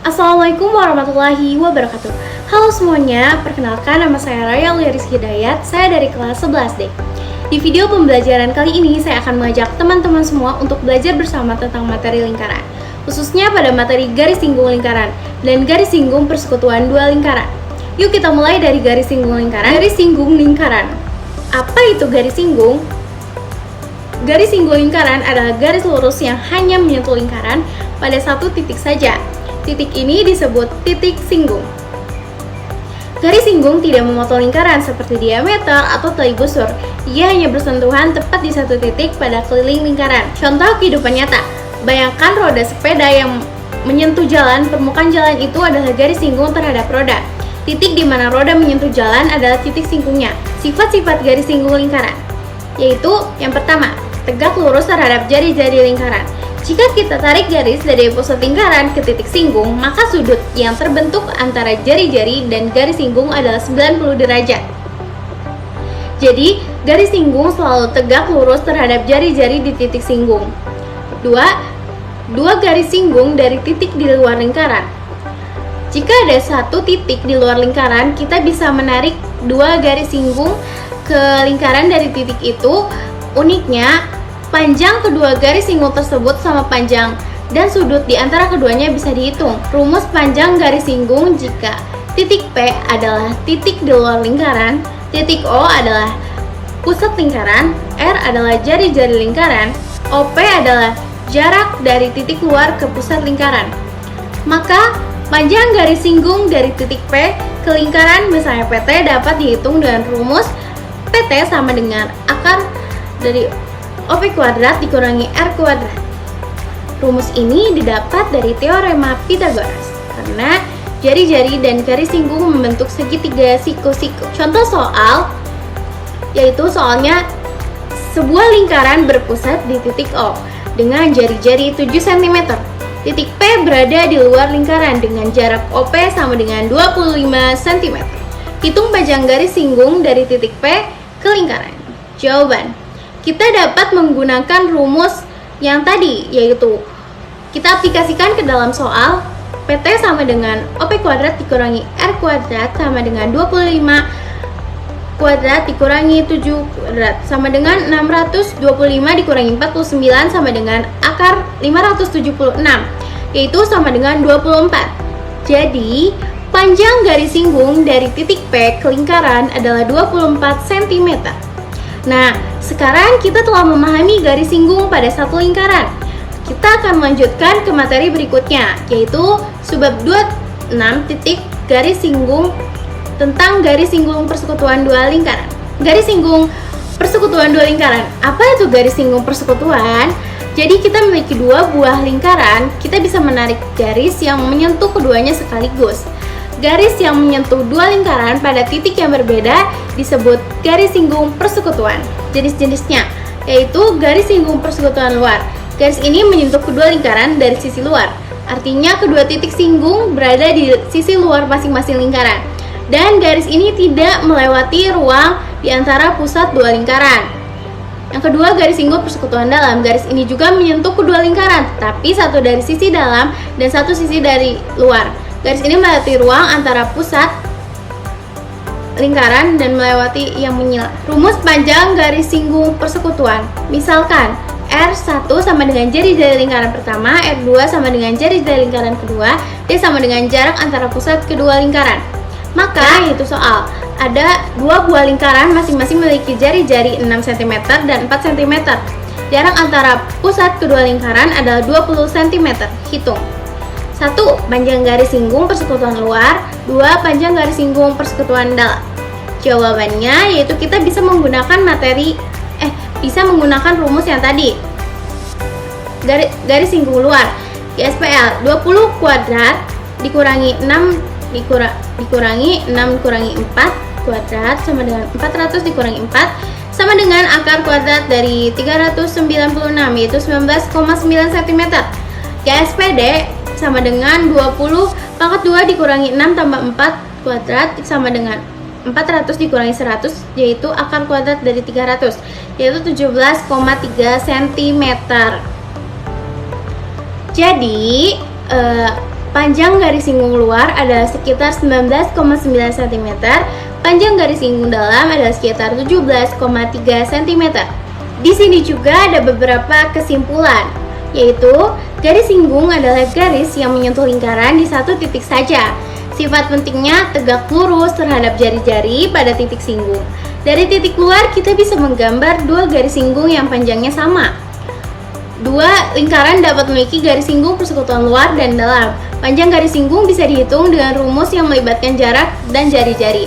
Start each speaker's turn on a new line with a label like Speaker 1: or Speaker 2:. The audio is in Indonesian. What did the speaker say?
Speaker 1: Assalamualaikum warahmatullahi wabarakatuh. Halo semuanya, perkenalkan nama saya Raya Rizky Hidayat. Saya dari kelas 11D. Di video pembelajaran kali ini saya akan mengajak teman-teman semua untuk belajar bersama tentang materi lingkaran, khususnya pada materi garis singgung lingkaran dan garis singgung persekutuan dua lingkaran. Yuk kita mulai dari garis singgung lingkaran. Garis singgung lingkaran. Apa itu garis singgung? Garis singgung lingkaran adalah garis lurus yang hanya menyentuh lingkaran pada satu titik saja. Titik ini disebut titik singgung. Garis singgung tidak memotong lingkaran seperti diameter atau tali busur. Ia hanya bersentuhan tepat di satu titik pada keliling lingkaran. Contoh kehidupan nyata. Bayangkan roda sepeda yang menyentuh jalan, permukaan jalan itu adalah garis singgung terhadap roda. Titik di mana roda menyentuh jalan adalah titik singgungnya. Sifat-sifat garis singgung lingkaran, yaitu yang pertama, tegak lurus terhadap jari-jari lingkaran. Jika kita tarik garis dari pusat lingkaran ke titik singgung, maka sudut yang terbentuk antara jari-jari dan garis singgung adalah 90 derajat. Jadi, garis singgung selalu tegak lurus terhadap jari-jari di titik singgung. Dua garis singgung dari titik di luar lingkaran. Jika ada satu titik di luar lingkaran, kita bisa menarik dua garis singgung ke lingkaran dari titik itu. Uniknya, panjang kedua garis singgung tersebut sama panjang dan sudut di antara keduanya bisa dihitung. Rumus panjang garis singgung jika titik P adalah titik di luar lingkaran, titik O adalah pusat lingkaran, R adalah jari-jari lingkaran, OP adalah jarak dari titik luar ke pusat lingkaran. Maka panjang garis singgung dari titik P ke lingkaran misalnya PT dapat dihitung dengan rumus PT sama dengan akar dari OP kuadrat dikurangi R kuadrat. Rumus ini didapat dari teorema Pythagoras karena jari-jari dan garis singgung membentuk segitiga siku-siku. Contoh soal yaitu soalnya sebuah lingkaran berpusat di titik O dengan jari-jari 7 cm. Titik P berada di luar lingkaran dengan jarak OP sama dengan 25 cm. Hitung panjang garis singgung dari titik P ke lingkaran. Jawaban, kita dapat menggunakan rumus yang tadi, yaitu kita aplikasikan ke dalam soal. PT sama dengan OP kuadrat dikurangi R kuadrat sama dengan 25 kuadrat dikurangi 7 kuadrat sama dengan 625 dikurangi 49 sama dengan akar 576, yaitu sama dengan 24. Jadi, panjang garis singgung dari titik P ke lingkaran adalah 24 cm. Nah, sekarang kita telah memahami garis singgung pada satu lingkaran. Kita akan melanjutkan ke materi berikutnya, yaitu subbab 26 titik garis singgung tentang garis singgung persekutuan dua lingkaran. Garis singgung persekutuan dua lingkaran. Apa itu garis singgung persekutuan? Jadi kita memiliki dua buah lingkaran, kita bisa menarik garis yang menyentuh keduanya sekaligus. Garis yang menyentuh dua lingkaran pada titik yang berbeda disebut garis singgung persekutuan. Jenis-jenisnya yaitu garis singgung persekutuan luar. Garis ini menyentuh kedua lingkaran dari sisi luar. Artinya kedua titik singgung berada di sisi luar masing-masing lingkaran. Dan garis ini tidak melewati ruang di antara pusat dua lingkaran. Yang kedua, garis singgung persekutuan dalam. Garis ini juga menyentuh kedua lingkaran, tapi satu dari sisi dalam dan satu sisi dari luar. Garis ini melewati ruang antara pusat lingkaran dan melewati yang menyela. Rumus panjang garis singgung persekutuan. Misalkan R1 sama dengan jari-jari lingkaran pertama, R2 sama dengan jari-jari lingkaran kedua, D sama dengan jarak antara pusat kedua lingkaran. Maka itu soal, ada dua buah lingkaran masing-masing memiliki jari-jari 6 cm dan 4 cm. Jarak antara pusat kedua lingkaran adalah 20 cm. Hitung. 1. Panjang garis singgung persekutuan luar. 2. Panjang garis singgung persekutuan dalam. Jawabannya yaitu kita bisa menggunakan bisa menggunakan rumus yang tadi. Garis singgung luar GSPL 20 kuadrat dikurangi 6 dikurangi 6 dikurangi 4 kuadrat sama dengan 400 dikurangi 4 sama dengan akar kuadrat dari 396 yaitu 19,9 cm. GSPD sama dengan 20 pangkat 2 dikurangi 6 tambah 4 kuadrat sama dengan 400 dikurangi 100 yaitu akar kuadrat dari 300 yaitu 17,3 cm. Jadi Panjang garis singgung luar adalah sekitar 19,9 cm, panjang garis singgung dalam adalah sekitar 17,3 cm. Di sini juga ada beberapa kesimpulan, yaitu garis singgung adalah garis yang menyentuh lingkaran di satu titik saja. Sifat pentingnya tegak lurus terhadap jari-jari pada titik singgung. Dari titik luar kita bisa menggambar dua garis singgung yang panjangnya sama. Dua lingkaran dapat memiliki garis singgung persekutuan luar dan dalam. Panjang garis singgung bisa dihitung dengan rumus yang melibatkan jarak dan jari-jari.